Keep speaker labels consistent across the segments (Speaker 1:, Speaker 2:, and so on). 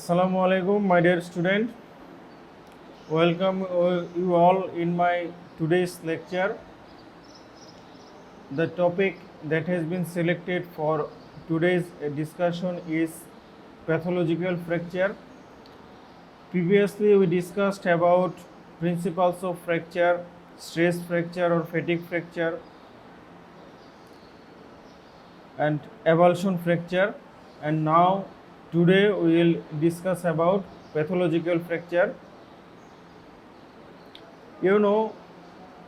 Speaker 1: Assalamu alaikum, my dear student. Welcome you all in my today's lecture. The topic that has been selected for today's discussion is pathological fracture. Previously, we discussed about principles of fracture, stress fracture or fatigue fracture, and avulsion fracture. And now, today we will discuss about pathological fracture. You know,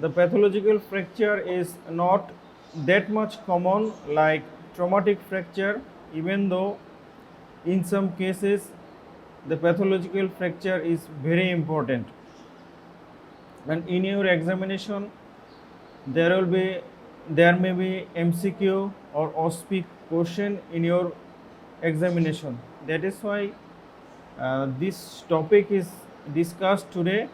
Speaker 1: the pathological fracture is not that much common like traumatic fracture, even though in some cases the pathological fracture is very important. And in your examination there may be MCQ or OSPI question in your examination. That is why this topic is discussed today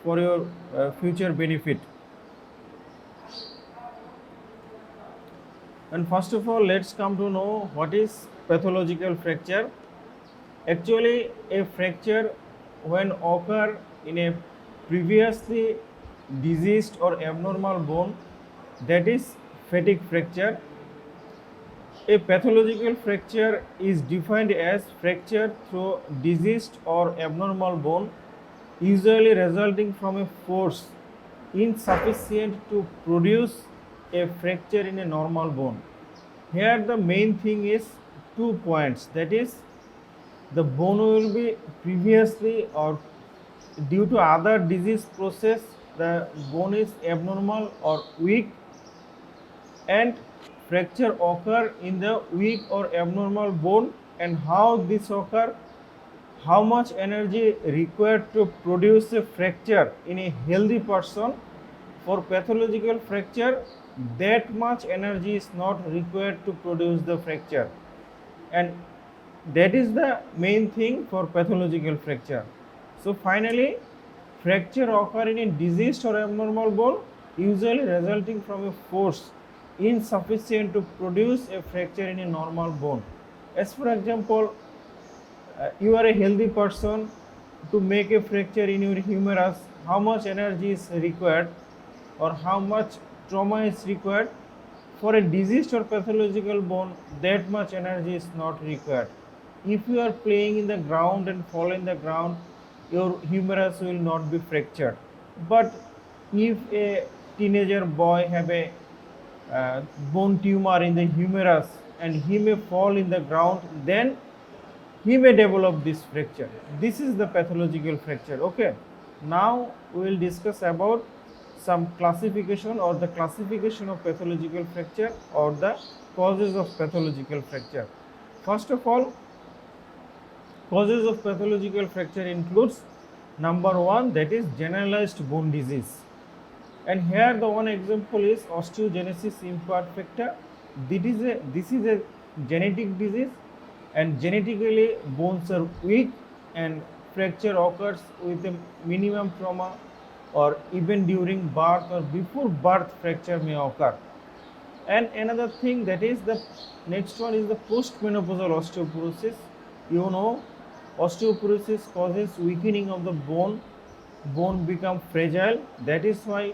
Speaker 1: for your future benefit. And first of all, let's come to know what is pathological fracture. Actually, a fracture when occur in a previously diseased or abnormal bone, that is fatigue fracture. A pathological fracture is defined as fracture through diseased or abnormal bone, usually resulting from a force insufficient to produce a fracture in a normal bone. Here the main thing is 2 points, that is the bone will be previously or due to other disease process the bone is abnormal or weak, and fracture occur in the weak or abnormal bone, and how this occur, how much energy required to produce a fracture in a healthy person. For pathological fracture, that much energy is not required to produce the fracture, and that is the main thing for pathological fracture. So finally, fracture occur in a diseased or abnormal bone, usually resulting from a force insufficient to produce a fracture in a normal bone. As for example, you are a healthy person, to make a fracture in your humerus, how much energy is required or how much trauma is required? For a diseased or pathological bone, that much energy is not required. If you are playing in the ground and fall in the ground, your humerus will not be fractured. But if a teenager boy have a bone tumor in the humerus and he may fall in the ground, then he may develop this fracture. This is the pathological fracture. Okay, now we will discuss about some classification or the classification of pathological fracture or the causes of pathological fracture. First of all, causes of pathological fracture includes number 1, that is generalized bone disease. And here the one example is osteogenesis imperfecta. This is a genetic disease, and genetically bones are weak and fracture occurs with a minimum trauma, or even during birth or before birth fracture may occur. And another thing, that is the next one is the postmenopausal osteoporosis. You know, osteoporosis causes weakening of the bone become fragile. That is why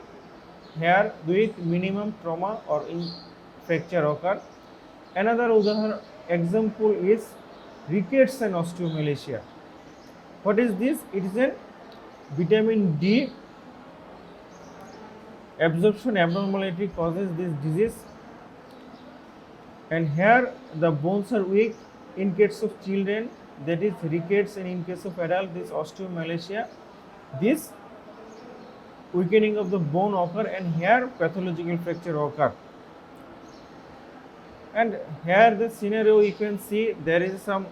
Speaker 1: here with minimum trauma or in fracture occur. Another example is rickets and osteomalacia. What is this? It is a vitamin D absorption abnormality causes this disease, and here the bones are weak in case of children, that is rickets, and in case of adult this osteomalacia. This weakening of the bone occur, and here pathological fracture occur. And here the scenario you can see there is some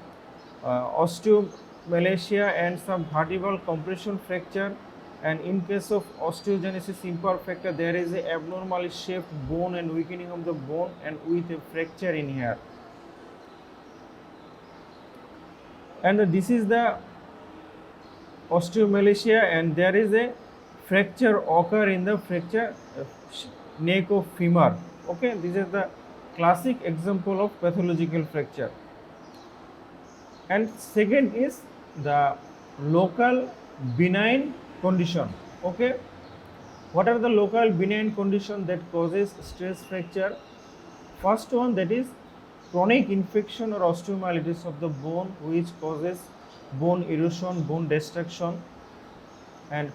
Speaker 1: osteomalacia and some vertebral compression fracture, and in case of osteogenesis imperfecta there is a abnormally shaped bone and weakening of the bone and with a fracture in here. And this is the osteomalacia, and there is a fracture occur in the fracture neck of femur. Okay, this is the classic example of pathological fracture. And second is the local benign condition. Okay, what are the local benign condition that causes stress fracture? First one, that is chronic infection or osteomyelitis of the bone, which causes bone erosion, bone destruction, and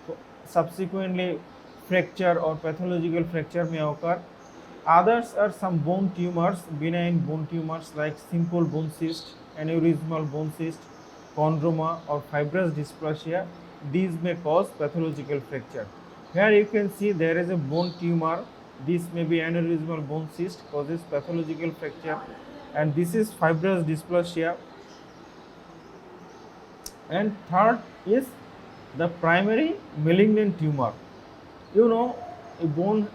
Speaker 1: subsequently fracture or pathological fracture may occur. Others are some bone tumors, benign bone tumors like simple bone cyst, aneurysmal bone cyst, chondroma, or fibrous dysplasia. These may cause pathological fracture. Here you can see there is a bone tumor. This may be aneurysmal bone cyst, causes pathological fracture, and this is fibrous dysplasia. And third is the primary malignant tumor. You know, a bone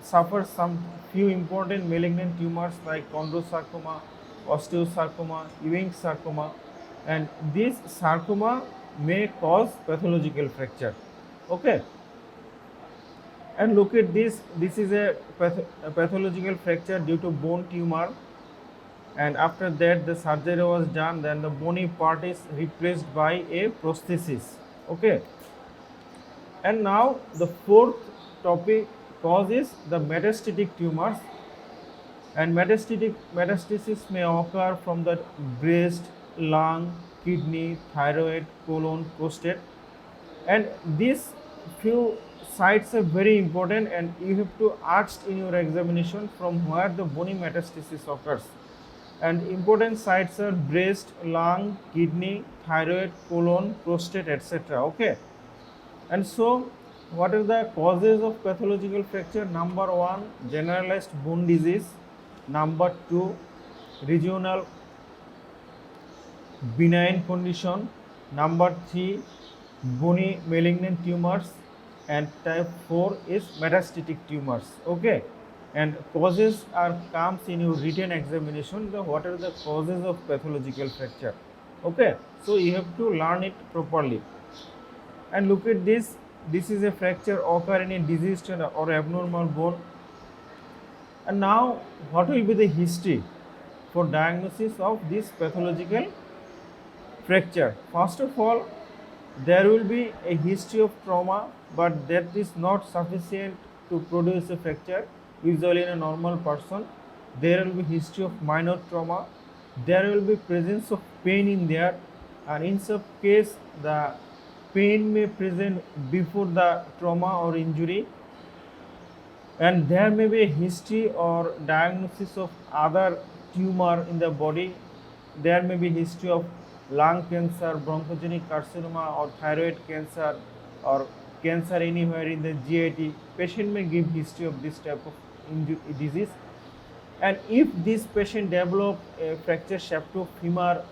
Speaker 1: suffers some few important malignant tumors like chondrosarcoma, osteosarcoma, Ewing sarcoma, and this sarcoma may cause pathological fracture. Okay, and look at this. This is a pathological fracture due to bone tumor, and after that the surgery was done. Then the bony part is replaced by a prosthesis. Okay, and now the fourth topic cause is the metastatic tumors, and metastasis may occur from the breast, lung, kidney, thyroid, colon, prostate, and these few sites are very important, and you have to ask in your examination from where the bony metastasis occurs. And important sites are breast, lung, kidney, thyroid, colon, prostate, etc. Okay, and so what are the causes of pathological fracture? Number one, generalized bone disease. Number two, regional benign condition. Number three, bony malignant tumors, and type 4 is metastatic tumors. Okay, and causes are comes in your written examination. What are the causes of pathological fracture? Okay, so you have to learn it properly. And look at this. This is a fracture occur in a diseased or abnormal bone. And now, what will be the history for diagnosis of this pathological fracture? First of all, there will be a history of trauma, but that is not sufficient to produce a fracture. Usually in a normal person, there will be history of minor trauma. There will be presence of pain in there, and in some case the pain may present before the trauma or injury, and there may be a history or diagnosis of other tumor in the body. There may be history of lung cancer, bronchogenic carcinoma, or thyroid cancer, or cancer anywhere in the GIT. Patient may give history of this type of disease. And if this patient develop a fracture sacropelvic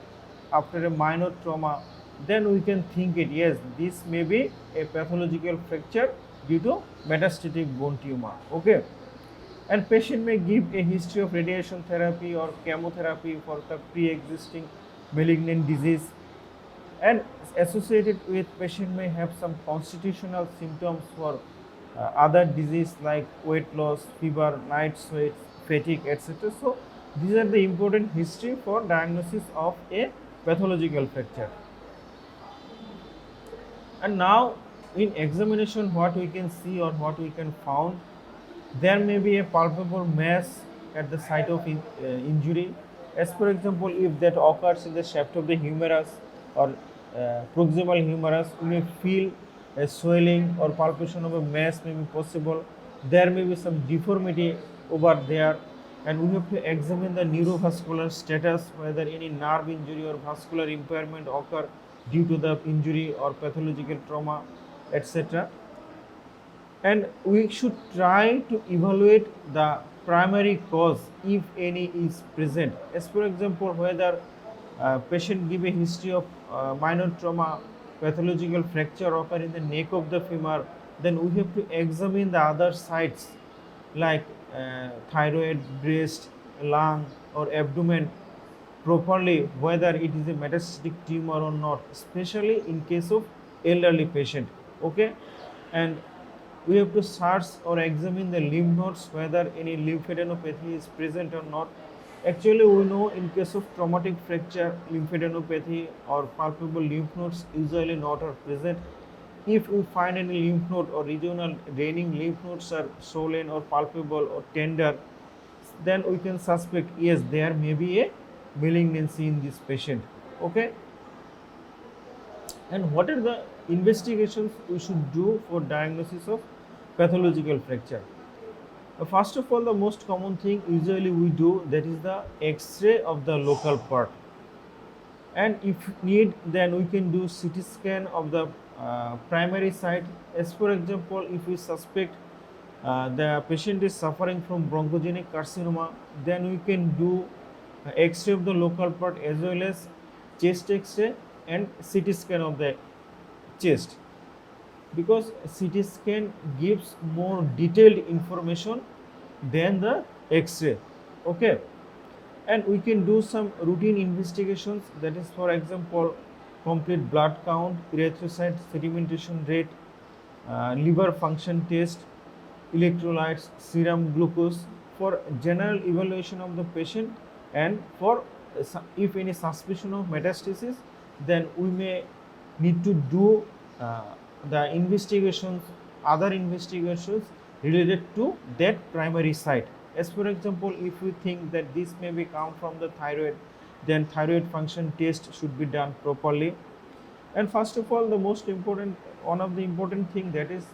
Speaker 1: after a minor trauma, then we can think it, yes, this may be a pathological fracture due to metastatic bone tumor. Okay, and patient may give a history of radiation therapy or chemotherapy for the pre-existing malignant disease, and associated with patient may have some constitutional symptoms for other disease like weight loss, fever, night sweats, fatigue, etc. So these are the important history for diagnosis of a pathological fracture. And now in examination, what we can see or what we can found, there may be a palpable mass at the site of injury. As for example, if that occurs in the shaft of the humerus or proximal humerus, we may feel a swelling or palpation of a mass may be possible. There may be some deformity over there, and we have to examine the neurovascular status, whether any nerve injury or vascular impairment occur due to the injury or pathological trauma, etc. And we should try to evaluate the primary cause, if any is present. As for example, whether patient give a history of minor trauma, pathological fracture occur in the neck of the femur, then we have to examine the other sites like thyroid, breast, lung, or abdomen properly, whether it is a metastatic tumor or not, especially in case of elderly patient. Okay, and we have to search or examine the lymph nodes, whether any lymphadenopathy is present or not. Actually, we know in case of traumatic fracture, lymphadenopathy or palpable lymph nodes usually not are present. If we find any lymph node or regional draining lymph nodes are swollen or palpable or tender, then we can suspect yes, there may be a malignancy in this patient. Okay. And what are the investigations we should do for diagnosis of pathological fracture? First of all, the most common thing usually we do, that is the X-ray of the local part, and if need, then we can do CT scan of the primary site. As for example, if we suspect the patient is suffering from bronchogenic carcinoma, then we can do X-ray of the local part as well as chest X-ray and CT scan of the chest, because CT scan gives more detailed information than the X-ray. Okay. And we can do some routine investigations, that is for example complete blood count, erythrocyte sedimentation rate, liver function test, electrolytes, serum glucose, for general evaluation of the patient. And for if any suspicion of metastasis, then we may need to do the investigations, other investigations related to that primary site. As for example, if we think that this may be come from the thyroid, then thyroid function test should be done properly. And first of all, the most important, one of the important thing, that is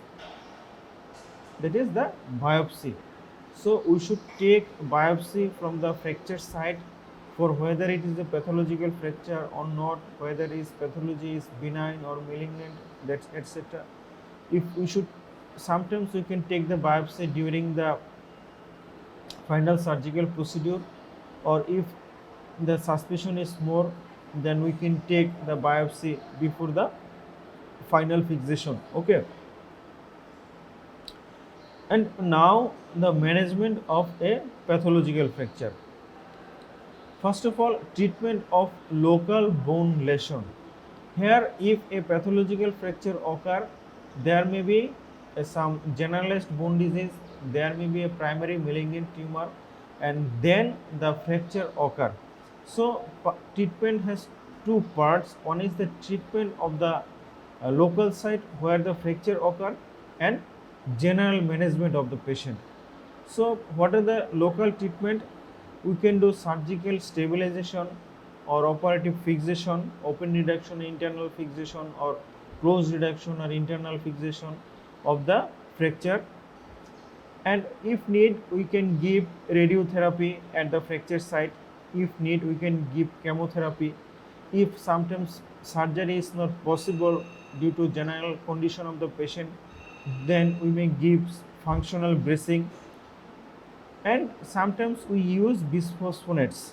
Speaker 1: the biopsy. So we should take biopsy from the fracture site for whether it is a pathological fracture or not, whether its pathology is benign or malignant, that's etc. If we should, sometimes we can take the biopsy during the final surgical procedure, or if the suspicion is more, then we can take the biopsy before the final fixation. Okay. And now the management of a pathological fracture. First of all, treatment of local bone lesion. Here, if a pathological fracture occur, there may be some generalized bone disease, there may be a primary malignant tumor, and then the fracture occur. So treatment has two parts. One is the treatment of the local site where the fracture occur, and general management of the patient. So what are the local treatment? We can do surgical stabilization or operative fixation, open reduction, internal fixation, or closed reduction or internal fixation of the fracture. And if need, we can give radiotherapy at the fracture site. If need, we can give chemotherapy. If sometimes surgery is not possible due to general condition of the patient, then we may give functional bracing. And sometimes we use bisphosphonates.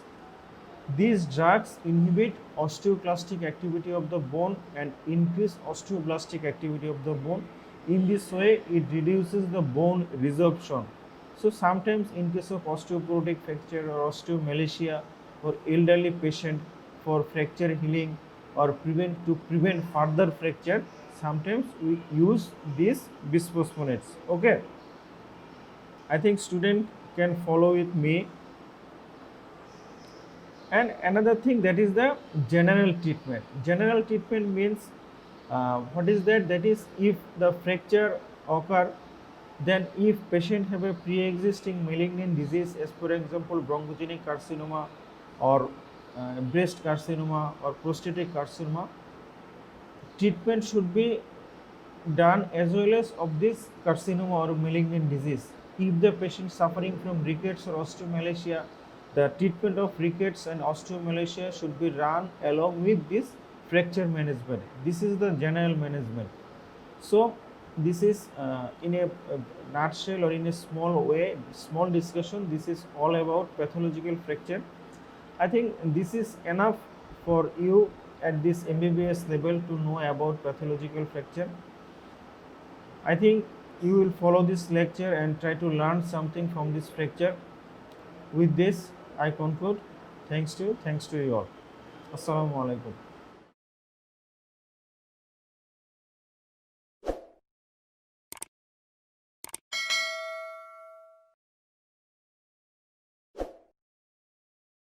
Speaker 1: These drugs inhibit osteoclastic activity of the bone and increase osteoblastic activity of the bone. In this way, it reduces the bone resorption. So sometimes in case of osteoporotic fracture or osteomalacia or elderly patient, for fracture healing or prevent further fracture, sometimes we use these bisphosphonates. Okay. I think student can follow with me. And another thing, that is the general treatment. General treatment means what is that? That is, if the fracture occur, then if patient have a pre-existing malignant disease, as for example bronchogenic carcinoma or breast carcinoma or prostatic carcinoma, treatment should be done as well as of this carcinoma or malignant disease. If the patient suffering from rickets or osteomalacia, the treatment of rickets and osteomalacia should be run along with this fracture management. This is the general management. So this is in a nutshell or in a small way, small discussion, this is all about pathological fracture. I think this is enough for you at this MBBS level to know about pathological fracture. I think you will follow this lecture and try to learn something from this fracture. With this, I conclude. Thanks to you all. Assalamu alaikum.